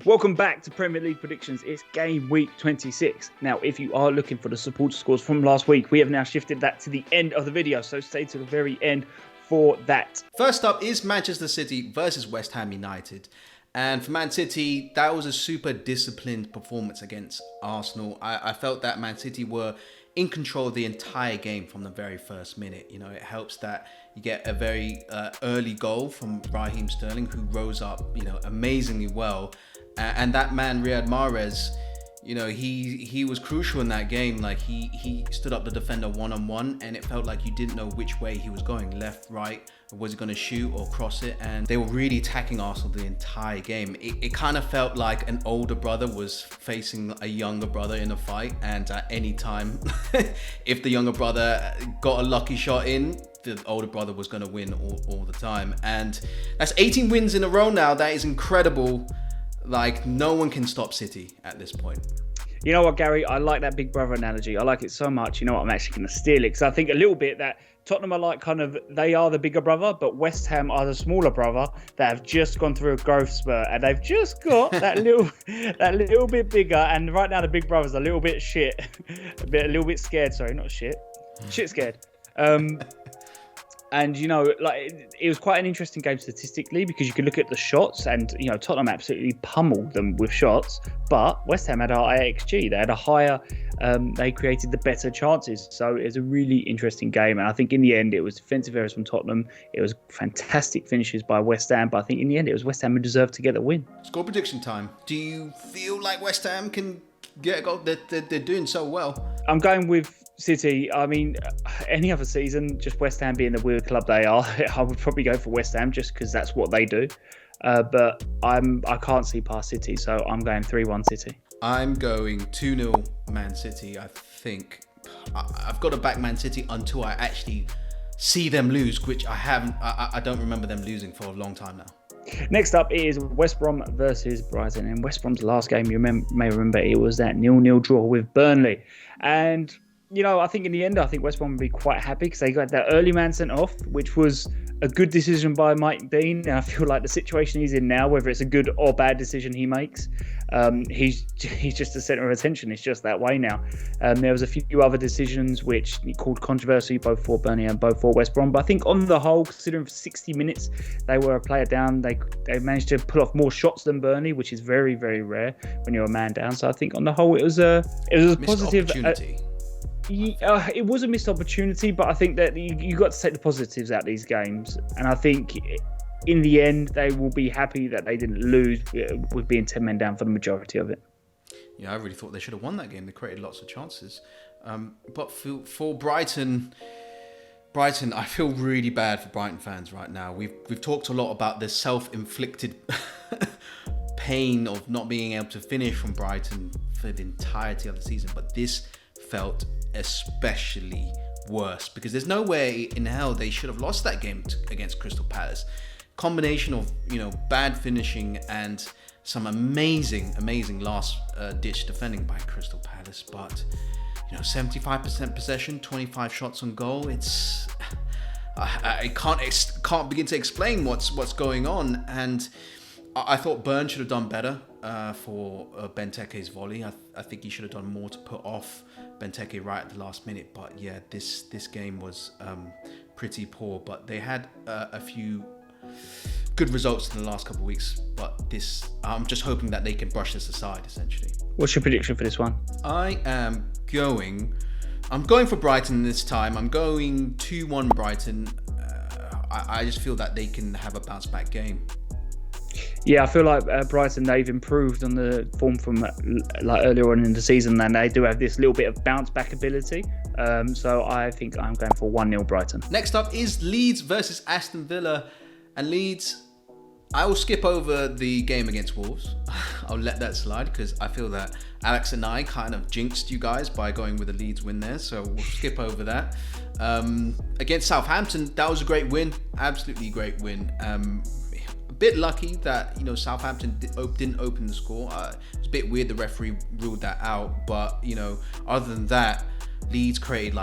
Welcome back to Premier League Predictions. It's game week 26. Now, if you are looking for the supporter scores from last week, we have now shifted that to the end of the video, so stay to the very end for that. First up is Manchester City versus West Ham United. And for Man City, that was a super disciplined performance against Arsenal. I felt that Man City were in control of the entire game from the very first minute. You know, it helps that you get a very early goal from Raheem Sterling, who rose up, amazingly well. And that man, Riyad Mahrez, he was crucial in that game. Like he stood up the defender one-on-one, and it felt like you didn't know which way he was going, left, right, or was he going to shoot or cross it? And they were really attacking Arsenal the entire game. It kind of felt like an older brother was facing a younger brother in a fight, and at any time, if the younger brother got a lucky shot in, the older brother was going to win all the time. And that's 18 wins in a row now. That is incredible. Like, no one can stop City at this point. You know what, Gary? I like that big brother analogy. I like it so much. You know what? I'm actually going to steal it, because I think a little bit that Tottenham are like they are the bigger brother, but West Ham are the smaller brother that have just gone through a growth spurt, and they've just got that little bit bigger. And right now, the big brother's a little bit shit, a little bit scared. Sorry, not shit scared. And, it was quite an interesting game statistically, because you could look at the shots and, Tottenham absolutely pummeled them with shots, but West Ham had a higher XG. They had a higher, they created the better chances. So it was a really interesting game. And I think in the end, it was defensive errors from Tottenham. It was fantastic finishes by West Ham. But I think in the end, it was West Ham who deserved to get the win. Score prediction time. Do you feel like West Ham can get a goal? They're doing so well. I'm going with City. I mean, any other season, just West Ham being the weird club they are, I would probably go for West Ham just because that's what they do. But I can't see past City, so I'm going 3-1 City. I'm going 2-0 Man City. I think I've got to back Man City until I actually see them lose, which I haven't. I don't remember them losing for a long time now. Next up is West Brom versus Brighton. And West Brom's last game, you may remember, it was that 0-0 draw with Burnley. And I think in the end, West Brom would be quite happy because they got that early man sent off, which was a good decision by Mike Dean. And I feel like the situation he's in now, whether it's a good or bad decision he makes, he's just the centre of attention. It's just that way now. There was a few other decisions which he called controversy, both for Burnley and both for West Brom. But I think on the whole, considering for 60 minutes they were a player down, they managed to pull off more shots than Burnley, which is very, very rare when you're a man down. So I think on the whole, it was a positive. It was a missed opportunity, but I think that you got to take the positives out of these games, and I think in the end they will be happy that they didn't lose with being 10 men down for the majority of it. Yeah, I really thought they should have won that game. They created lots of chances, but for Brighton, I feel really bad for Brighton fans right now. We've talked a lot about this self-inflicted pain of not being able to finish from Brighton for the entirety of the season, but this felt especially worse because there's no way in hell they should have lost that game against Crystal Palace. Combination of bad finishing and some amazing last ditch defending by Crystal Palace, but 75% possession, 25 shots on goal. It's I can't begin to explain what's going on. And I thought Burn should have done better for Benteke's volley. I think he should have done more to put off Benteke right at the last minute. But yeah, this game was pretty poor. But they had a few good results in the last couple of weeks. But I'm just hoping that they can brush this aside, essentially. What's your prediction for this one? I'm going for Brighton this time. I'm going 2-1 Brighton. I just feel that they can have a bounce back game. Yeah, I feel like Brighton, they've improved on the form from earlier on in the season, and they do have this little bit of bounce back ability. So I think I'm going for 1-0 Brighton. Next up is Leeds versus Aston Villa. And Leeds, I will skip over the game against Wolves. I'll let that slide because I feel that Alex and I kind of jinxed you guys by going with a Leeds win there. So we'll skip over that. Against Southampton, that was a great win. Absolutely great win. A bit lucky that Southampton didn't open the score. It's a bit weird the referee ruled that out, but other than that, Leeds created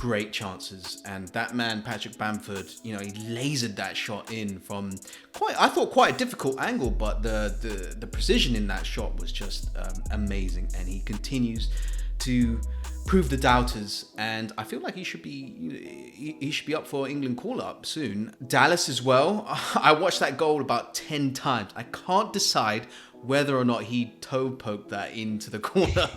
great chances. And that man, Patrick Bamford, he lasered that shot in from quite a difficult angle, but the precision in that shot was just amazing. And he continues to prove the doubters, and I feel like he should be up for England call-up soon. Dallas as well. I watched that goal about 10 times. I can't decide whether or not he toe poked that into the corner.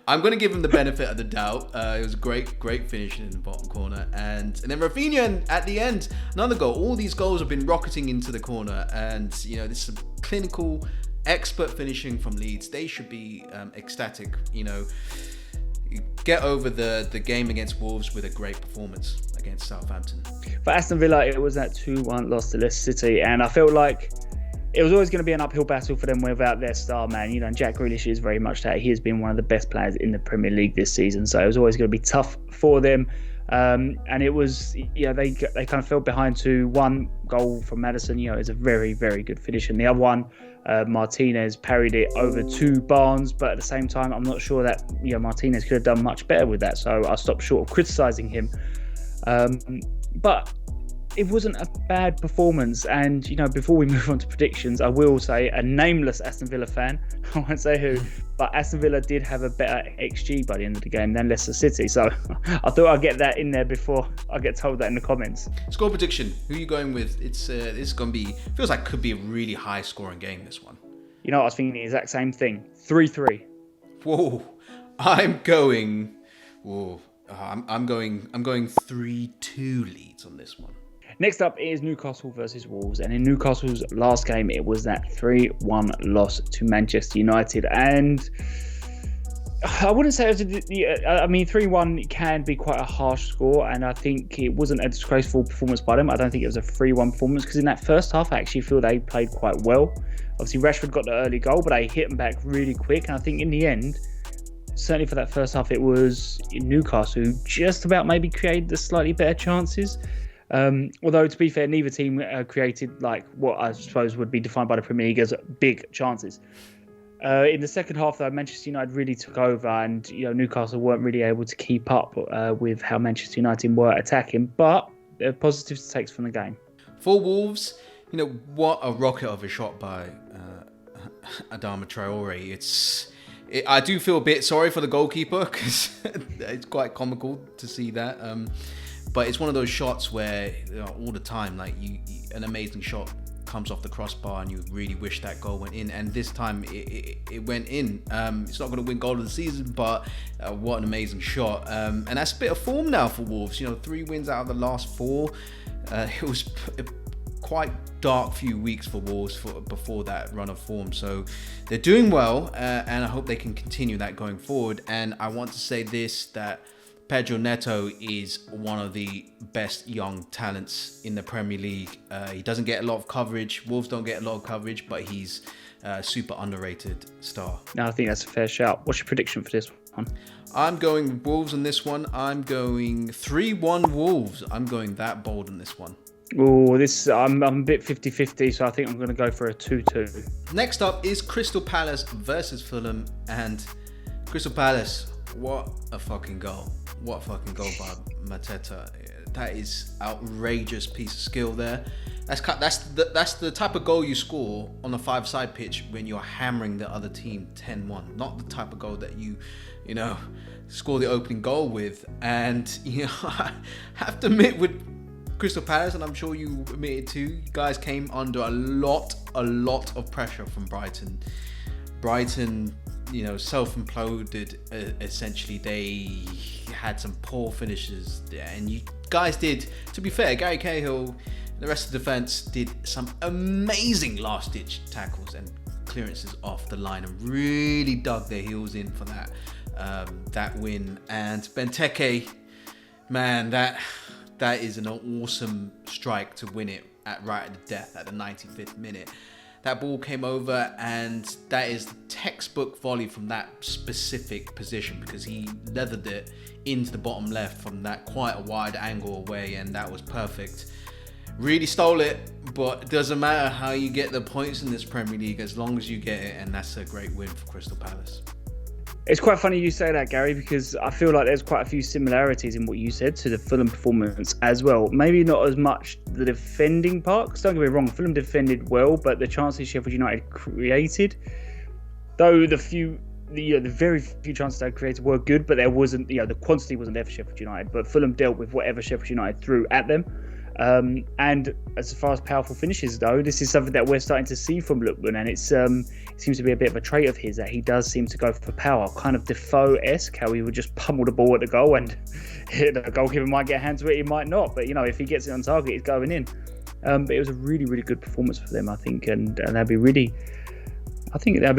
I'm going to give him the benefit of the doubt. It was a great finish in the bottom corner. And then Rafinha at the end, another goal. All these goals have been rocketing into the corner, and this is a clinical, expert finishing from Leeds. They should be ecstatic. Get over the game against Wolves with a great performance against Southampton. For Aston Villa, it was that 2-1 loss to Leicester City, and I felt like it was always going to be an uphill battle for them without their star man. And Jack Grealish is very much that. He has been one of the best players in the Premier League this season, so it was always going to be tough for them. And it was, they kind of fell behind to one goal from Maddison. It's a very, very good finish, and the other one, Martinez parried it over to Barnes, but at the same time, I'm not sure that Martinez could have done much better with that. So I stopped short of criticising him. But it wasn't a bad performance. And before we move on to predictions, I will say a nameless Aston Villa fan, I won't say who, but Aston Villa did have a better XG by the end of the game than Leicester City. So I thought I'd get that in there before I get told that in the comments. Score prediction. Who are you going with? It's going to be, feels like could be a really high scoring game, this one. I was thinking the exact same thing. 3-3. Whoa. I'm going 3-2 Leeds on this one. Next up is Newcastle versus Wolves, and in Newcastle's last game, it was that 3-1 loss to Manchester United, and I wouldn't say it was 3-1 can be quite a harsh score, and I think it wasn't a disgraceful performance by them. I don't think it was a 3-1 performance, because in that first half, I actually feel they played quite well. Obviously, Rashford got the early goal, but they hit them back really quick, and I think in the end, certainly for that first half, it was Newcastle who just about maybe created the slightly better chances. Although, to be fair, neither team created like what I suppose would be defined by the Premier League as big chances. In the second half, though, Manchester United really took over, and Newcastle weren't really able to keep up with how Manchester United were attacking. But there are positives to take from the game. For Wolves, what a rocket of a shot by Adama Traore. I do feel a bit sorry for the goalkeeper, because it's quite comical to see that. But it's one of those shots where all the time, like an amazing shot comes off the crossbar and you really wish that goal went in. And this time it went in. It's not going to win goal of the season, but what an amazing shot. And that's a bit of form now for Wolves. 3 wins out of the last 4. It was quite dark few weeks for Wolves before that run of form. So they're doing well, and I hope they can continue that going forward. And I want to say this, that Pedro Neto is one of the best young talents in the Premier League. He doesn't get a lot of coverage. Wolves don't get a lot of coverage, but he's a super underrated star. No, I think that's a fair shout. What's your prediction for this one? I'm going with Wolves on this one. I'm going 3-1 Wolves. I'm going that bold on this one. Oh, I'm a bit 50-50, so I think I'm going to go for a 2-2. Next up is Crystal Palace versus Fulham, and Crystal Palace, what a fucking goal. What a fucking goal by Mateta. That is outrageous piece of skill there. That's the type of goal you score on a 5-side pitch when you're hammering the other team 10-1. Not the type of goal that you score the opening goal with. And I have to admit, with Crystal Palace, and I'm sure you admitted too, you guys came under a lot of pressure from Brighton. Brighton, self-imploded. Essentially, they had some poor finishes, and you guys did. To be fair, Gary Cahill and the rest of the defense did some amazing last-ditch tackles and clearances off the line, and really dug their heels in for that win. And Benteke, man, that is an awesome strike to win it right at the death at the 95th minute. That ball came over, and that is the textbook volley from that specific position, because he leathered it into the bottom left from that quite a wide angle away, and that was perfect. Really stole it, but it doesn't matter how you get the points in this Premier League as long as you get it, and that's a great win for Crystal Palace. It's quite funny you say that, Gary, because I feel like there's quite a few similarities in what you said to the Fulham performance as well. Maybe not as much the defending part, because don't get me wrong, Fulham defended well, but the chances Sheffield United created, though the very few chances they created were good, but there wasn't, the quantity wasn't there for Sheffield United. But Fulham dealt with whatever Sheffield United threw at them. And as far as powerful finishes, though, this is something that we're starting to see from Lookman, and it seems to be a bit of a trait of his that he does seem to go for power, kind of Defoe-esque, how he would just pummel the ball at the goal, and the goalkeeper might get a hand to it, he might not, but if he gets it on target, it's going in. But it was a really, really good performance for them, I think, and they'll be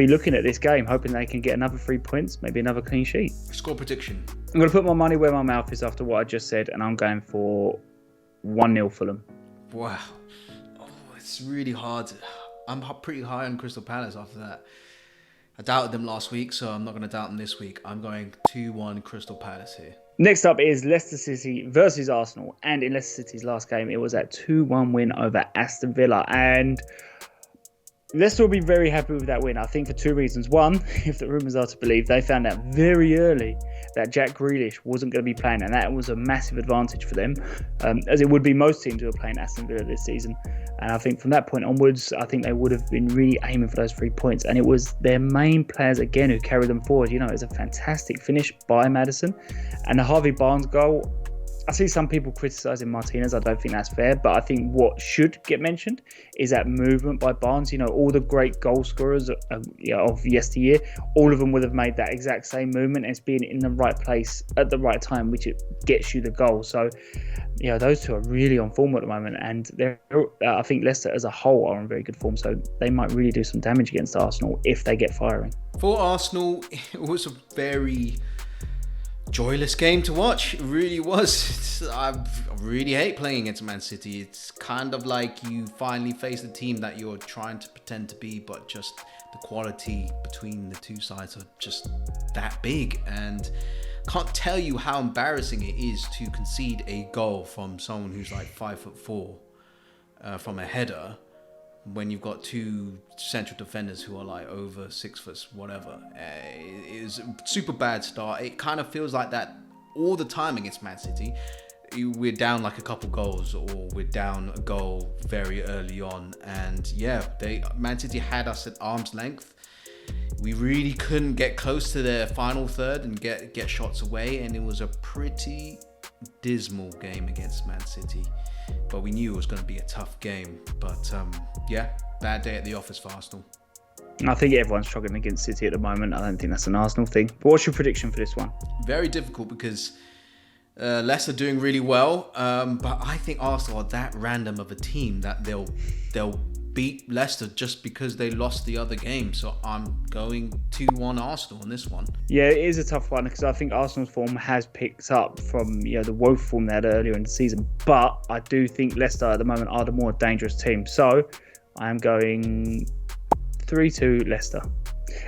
looking at this game, hoping they can get another 3 points, maybe another clean sheet. Score prediction. I'm going to put my money where my mouth is after what I just said, and I'm going for 1-0 Fulham. Wow. Oh, it's really hard. I'm pretty high on Crystal Palace after that. I doubted them last week, so I'm not going to doubt them this week. I'm going 2-1 Crystal Palace here. Next up is Leicester City versus Arsenal. And in Leicester City's last game, it was a 2-1 win over Aston Villa. And Leicester will be very happy with that win, I think, for two reasons. One, if the rumours are to believe, they found out very early that Jack Grealish wasn't going to be playing, and that was a massive advantage for them, as it would be most teams who are playing Aston Villa this season. And I think from that point onwards, I think they would have been really aiming for those 3 points. And it was their main players, again, who carried them forward. It was a fantastic finish by Maddison. And the Harvey Barnes goal, I see some people criticising Martinez. I don't think that's fair, but I think what should get mentioned is that movement by Barnes. All the great goal scorers of yesteryear, all of them would have made that exact same movement as being in the right place at the right time, which it gets you the goal. So, those two are really on form at the moment, and I think Leicester as a whole are on very good form. So they might really do some damage against Arsenal if they get firing. For Arsenal, it was a very joyless game to watch. It really was. I really hate playing against Man City. It's kind of like you finally face a team that you're trying to pretend to be, but just the quality between the two sides are just that big. And can't tell you how embarrassing it is to concede a goal from someone who's like 5'4" from a header, when you've got two central defenders who are like over 6 foot, whatever. It is a super bad start. It kind of feels like that all the time against Man City. We're down like a couple goals, or we're down a goal very early on. And Man City had us at arm's length. We really couldn't get close to their final third and get shots away. And it was a pretty dismal game against Man City. But we knew it was going to be a tough game. But bad day at the office for Arsenal. I think everyone's struggling against City at the moment. I don't think that's an Arsenal thing. But what's your prediction for this one? Very difficult, because Leicester doing really well. But I think Arsenal are that random of a team that they'll beat Leicester just because they lost the other game. So I'm going 2-1 Arsenal on this one. Yeah, it is a tough one, because I think Arsenal's form has picked up from the woeful form they had earlier in the season. But I do think Leicester at the moment are the more dangerous team. So I am going 3-2 Leicester.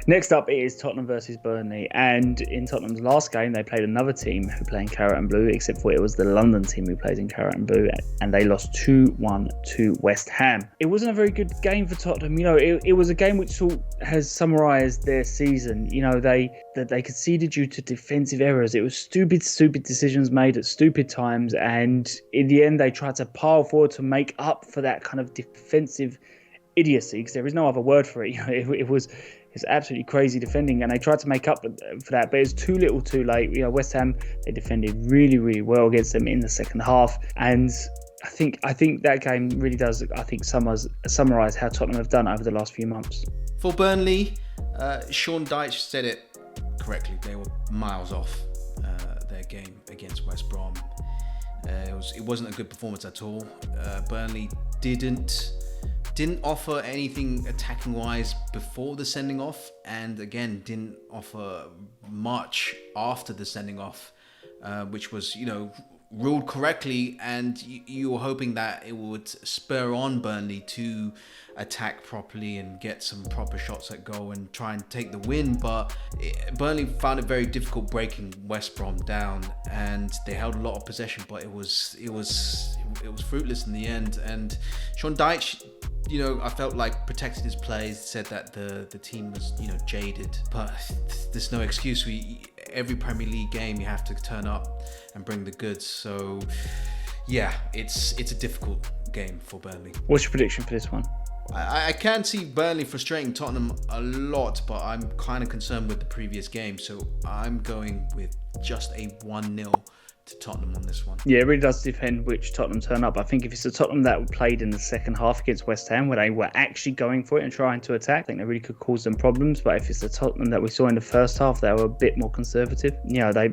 Next up is Tottenham versus Burnley, and in Tottenham's last game they played another team who play in Claret and Blue, except for it was the London team who plays in Claret and Blue, and they lost 2-1 to West Ham. It wasn't a very good game for Tottenham. It was a game which sort of has summarised their season. They conceded due to defensive errors. It was stupid decisions made at stupid times, and in the end they tried to pile forward to make up for that kind of defensive idiocy, because there is no other word for it. It's absolutely crazy defending, and they tried to make up for that, but it's too little too late. West Ham, they defended really, really well against them in the second half, and I think that game really does, summarise how Tottenham have done over the last few months. For Burnley, Sean Dyche said it correctly. They were miles off their game against West Brom. It wasn't a good performance at all. Burnley didn't offer anything attacking wise before the sending off, and again didn't offer much after the sending off, which was ruled correctly, and you were hoping that it would spur on Burnley to attack properly and get some proper shots at goal and try and take the win. But Burnley found it very difficult breaking West Brom down, and they held a lot of possession, but it was fruitless in the end. And Sean Dyche I felt like protected his plays, said that the team was, jaded, but there's no excuse. Every Premier League game you have to turn up and bring the goods. So yeah, it's a difficult game for Burnley. What's your prediction for this one? I can see Burnley frustrating Tottenham a lot, but I'm kind of concerned with the previous game, so I'm going with just a 1-0 to Tottenham on this one. Yeah, it really does depend which Tottenham turn up. I think if it's the Tottenham that played in the second half against West Ham, where they were actually going for it and trying to attack, I think they really could cause them problems. But if it's the Tottenham that we saw in the first half, they were a bit more conservative. They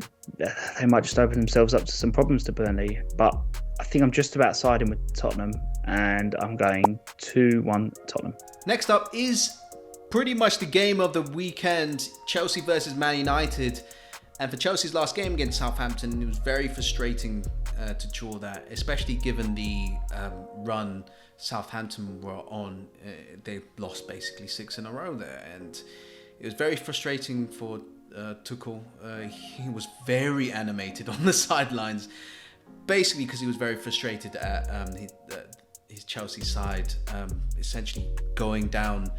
might just open themselves up to some problems to Burnley. But I think I'm just about siding with Tottenham, and I'm going 2-1 Tottenham. Next up is pretty much the game of the weekend, Chelsea versus Man United. And for Chelsea's last game against Southampton, it was very frustrating to draw that, especially given the run Southampton were on. They lost basically 6 in a row there, and it was very frustrating for Tuchel. He was very animated on the sidelines, basically because he was very frustrated at his Chelsea side, essentially going down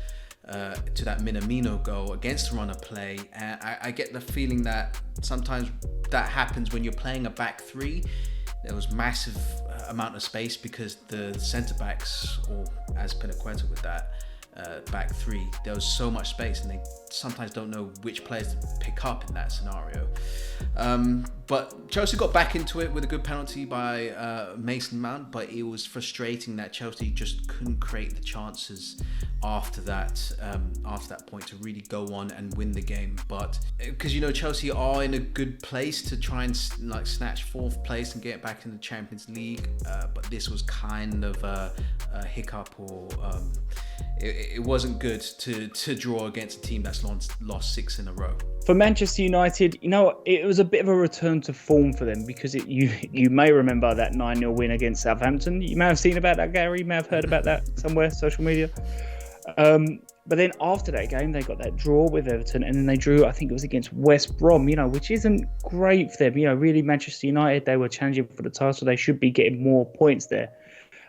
to that Minamino goal against the runner play. And I get the feeling that sometimes that happens when you're playing a back three. There was massive amount of space because the centre backs, or as Pinaqueta with that back three, there was so much space and they sometimes don't know which players to pick up in that scenario. But Chelsea got back into it with a good penalty by Mason Mount, but it was frustrating that Chelsea just couldn't create the chances after that point to really go on and win the game. But because Chelsea are in a good place to try and snatch 4th place and get back in the Champions League, but this was kind of a hiccup, or it wasn't good to draw against a team that's lost 6 in a row. For Manchester United, it was a bit of a return to form for them, because you may remember that 9-0 win against Southampton. You may have seen about that, Gary. You may have heard about that somewhere, social media. But then after that game, they got that draw with Everton, and then they drew, I think it was against West Brom, which isn't great for them. Really, Manchester United, they were challenging for the title. They should be getting more points there.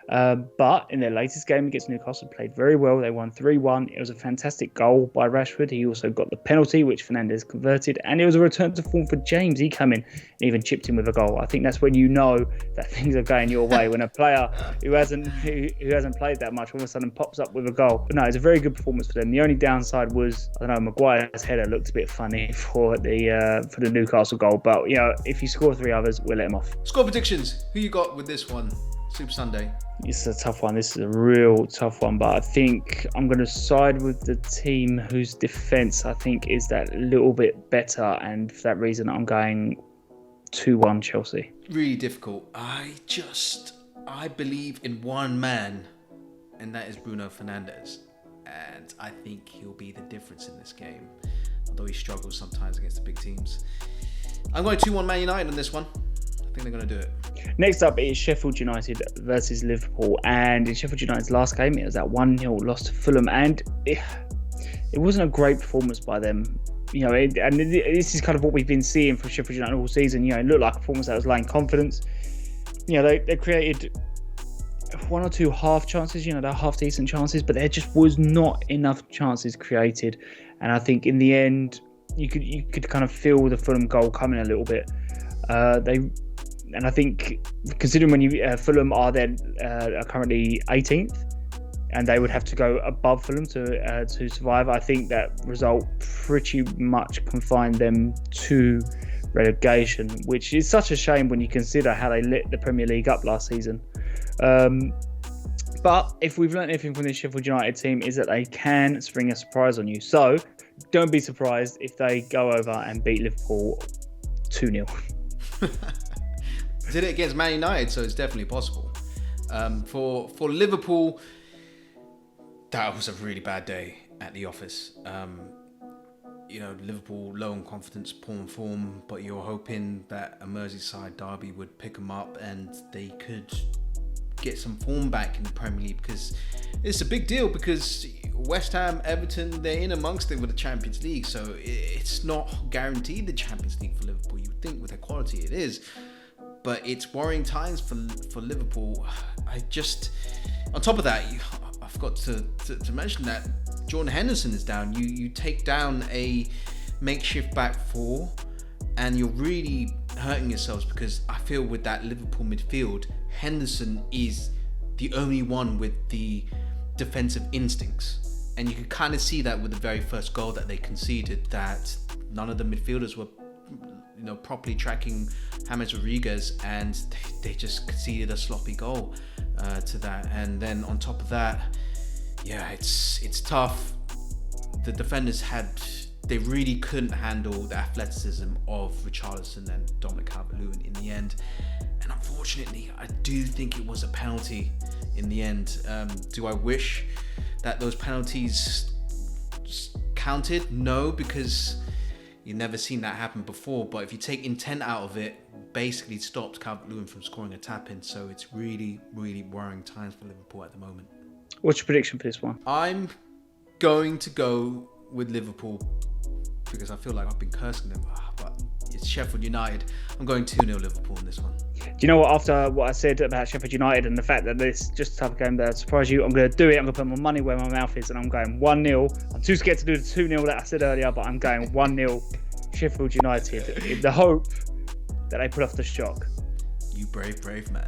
But in their latest game against Newcastle, played very well. They won 3-1. It was a fantastic goal by Rashford. He also got the penalty, which Fernandes converted. And it was a return to form for James. He came in and even chipped in with a goal. I think that's when you know that things are going your way. When a player who hasn't played that much all of a sudden pops up with a goal. But no, it's a very good performance for them. The only downside was, Maguire's header looked a bit funny for the Newcastle goal. But, if you score 3 others, we'll let him off. Score predictions. Who you got with this one? Super Sunday. It's a tough one. This is a real tough one, but I think I'm going to side with the team whose defence I think is that little bit better, and for that reason I'm going 2-1 Chelsea. Really difficult. I believe in one man, and that is Bruno Fernandes, and I think he'll be the difference in this game, although he struggles sometimes against the big teams. I'm going 2-1 Man United on this one. I think they're going to do it. Next up is Sheffield United versus Liverpool, and in Sheffield United's last game, it was that 1-0 loss to Fulham, and it wasn't a great performance by them. And this is kind of what we've been seeing from Sheffield United all season. It looked like a performance that was lacking confidence. They created 1 or 2 half chances. They're half decent chances, but there just was not enough chances created. And I think in the end, you could kind of feel the Fulham goal coming a little bit. And I think, considering when Fulham are currently 18th, and they would have to go above Fulham to survive, I think that result pretty much confined them to relegation, which is such a shame when you consider how they lit the Premier League up last season. But if we've learned anything from this Sheffield United team, is that they can spring a surprise on you. So don't be surprised if they go over and beat Liverpool 2-0. Did it against Man United, so it's definitely possible. For Liverpool, that was a really bad day at the office. Liverpool low on confidence, poor in form, but you're hoping that a Merseyside derby would pick them up and they could get some form back in the Premier League, because it's a big deal, because West Ham, Everton, they're in amongst it with the Champions League, so it's not guaranteed the Champions League for Liverpool. You would think with their quality it is, but it's worrying times for Liverpool. On top of that, forgot to mention that Jordan Henderson is down. You take down a makeshift back four, and you're really hurting yourselves, because I feel with that Liverpool midfield, Henderson is the only one with the defensive instincts, and you can kind of see that with the very first goal that they conceded, that none of the midfielders were properly tracking James Rodriguez, and they just conceded a sloppy goal to that. And then on top of that, it's tough. The defenders they really couldn't handle the athleticism of Richarlison and Dominic Calvert-Lewin in the end. And unfortunately, I do think it was a penalty in the end. Do I wish that those penalties counted? No, because you've never seen that happen before. But if you take intent out of it, basically stops Calvert-Lewin from scoring a tap-in. So it's really, really worrying times for Liverpool at the moment. What's your prediction for this one? I'm going to go with Liverpool, because I feel like I've been cursing them, but it's Sheffield United. I'm going 2-0 Liverpool in this one. Do you know what? After what I said about Sheffield United and the fact that this just a type of game that surprise you, I'm going to do it. I'm going to put my money where my mouth is, and I'm going 1-0. I'm too scared to do the 2-0 that I said earlier, but I'm going 1-0 Sheffield United in the hope that they put off the shock. You brave man.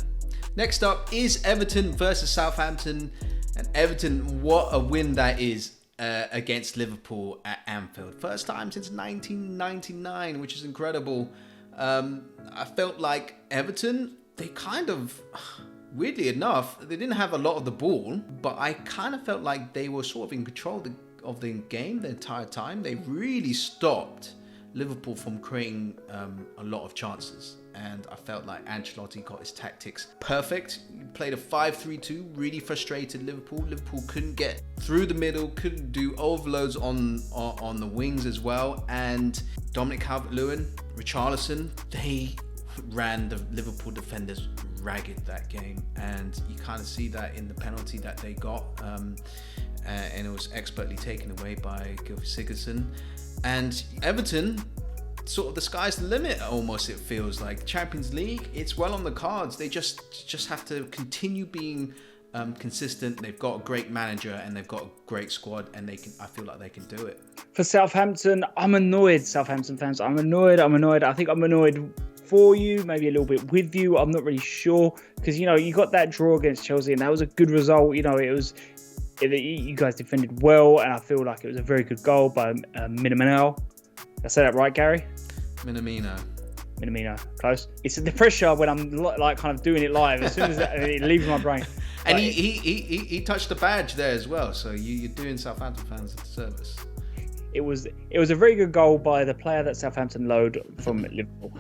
Next up is Everton versus Southampton. And Everton, what a win that is. Against Liverpool at Anfield. First time since 1999, which is incredible. I felt like Everton, they kind of, weirdly enough, they didn't have a lot of the ball, but I kind of felt like they were sort of in control of the game the entire time. They really stopped Liverpool from creating a lot of chances. And I felt like Ancelotti got his tactics perfect. He played a 5-3-2, really frustrated Liverpool. Liverpool couldn't get through the middle, couldn't do overloads on the wings as well. And Dominic Calvert-Lewin, Richarlison, they ran the Liverpool defenders ragged that game. And you kind of see that in the penalty that they got. And it was expertly taken away by Gylfi Sigurdsson. And Everton, sort of the sky's the limit almost, it feels like. Champions League, it's well on the cards. They just have to continue being consistent. They've got a great manager and they've got a great squad, and I feel like they can do it. For Southampton, I'm annoyed, Southampton fans. I'm annoyed. I think I'm annoyed for you, maybe a little bit with you. I'm not really sure, because you got that draw against Chelsea, and that was a good result. You guys defended well, and I feel like it was a very good goal by Minamino. Did I say that right, Gary? Minamino, close. It's the pressure when I'm like kind of doing it live. As soon as it leaves my brain. And he touched the badge there as well. So you're doing Southampton fans a service. It was a very good goal by the player that Southampton loaned from Liverpool.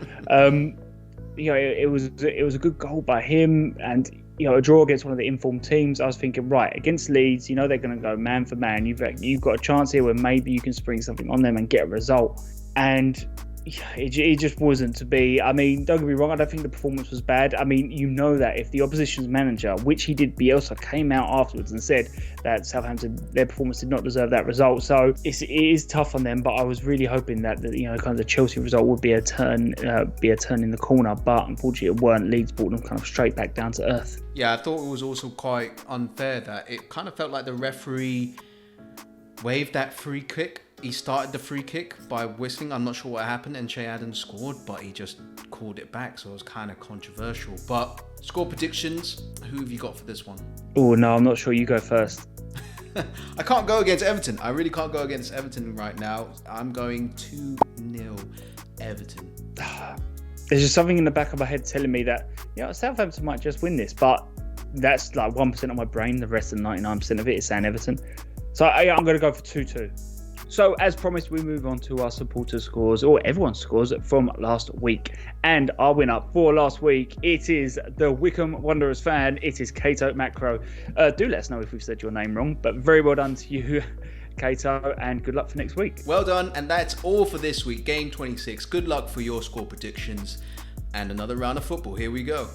It was a good goal by him, and a draw against one of the informed teams. I was thinking, right, against Leeds, they're going to go man for man. You've got a chance here where maybe you can spring something on them and get a result. And it just wasn't to be. I mean, don't get me wrong, I don't think the performance was bad. I mean, that if the opposition's manager, which he did, Bielsa, came out afterwards and said that Southampton, their performance did not deserve that result. So it is tough on them, but I was really hoping that kind of the Chelsea result would be a turn in the corner. But unfortunately, it weren't. Leeds brought them kind of straight back down to earth. Yeah, I thought it was also quite unfair that it kind of felt like the referee waved that free kick. He started the free kick by whistling. I'm not sure what happened, and Che Adams scored, but he just called it back, so it was kind of controversial. But score predictions, who have you got for this one? Oh, no, I'm not sure. You go first. I can't go against Everton. I really can't go against Everton right now. I'm going 2-0 Everton. There's just something in the back of my head telling me that Southampton might just win this, but that's like 1% of my brain. The rest of 99% of it is saying Everton. So I'm going to go for 2-2. So, as promised, we move on to our supporter scores, or everyone's scores, from last week. And our winner for last week, it is the Wycombe Wanderers fan. It is Kato Macro. Do let us know if we've said your name wrong, but very well done to you, Kato, and good luck for next week. Well done, and that's all for this week, Game 26. Good luck for your score predictions, and another round of football. Here we go.